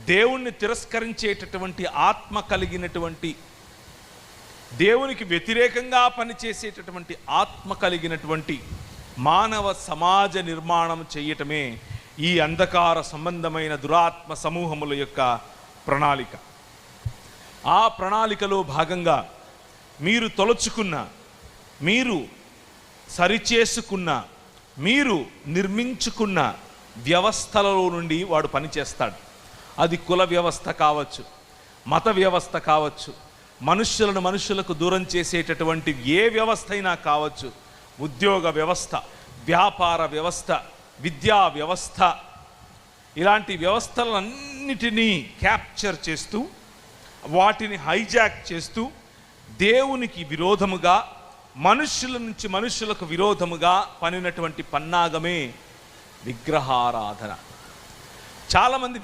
దేవుణ్ణి తిరస్కరించేటటువంటి ఆత్మ కలిగినటువంటి, దేవునికి వ్యతిరేకంగా పనిచేసేటటువంటి ఆత్మ కలిగినటువంటి మానవ సమాజ నిర్మాణం చేయటమే ఈ అంధకార సంబంధమైన దురాత్మ సమూహముల యొక్క ప్రణాళిక. ఆ ప్రణాళికలో భాగంగా మీరు తొలచుకున్న, మీరు సరిచేసుకున్న, మీరు నిర్మించుకున్న వ్యవస్థలలో నుండి వాడు పనిచేస్తాడు. అది కుల వ్యవస్థ కావచ్చు, మత వ్యవస్థ కావచ్చు, మనుష్యులను మనుషులకు దూరం చేసేటటువంటి ఏ వ్యవస్థ అయినా కావచ్చు, ఉద్యోగ వ్యవస్థ, వ్యాపార వ్యవస్థ, విద్యా వ్యవస్థ, ఇలాంటి వ్యవస్థలన్నిటినీ క్యాప్చర్ చేస్తూ, వాటిని హైజాక్ చేస్తూ దేవునికి విరోధముగా, మనుష్యుల నుంచి మనుష్యులకు విరోధముగా పనినటువంటి పన్నాగమే విగ్రహారాధన. చాలామంది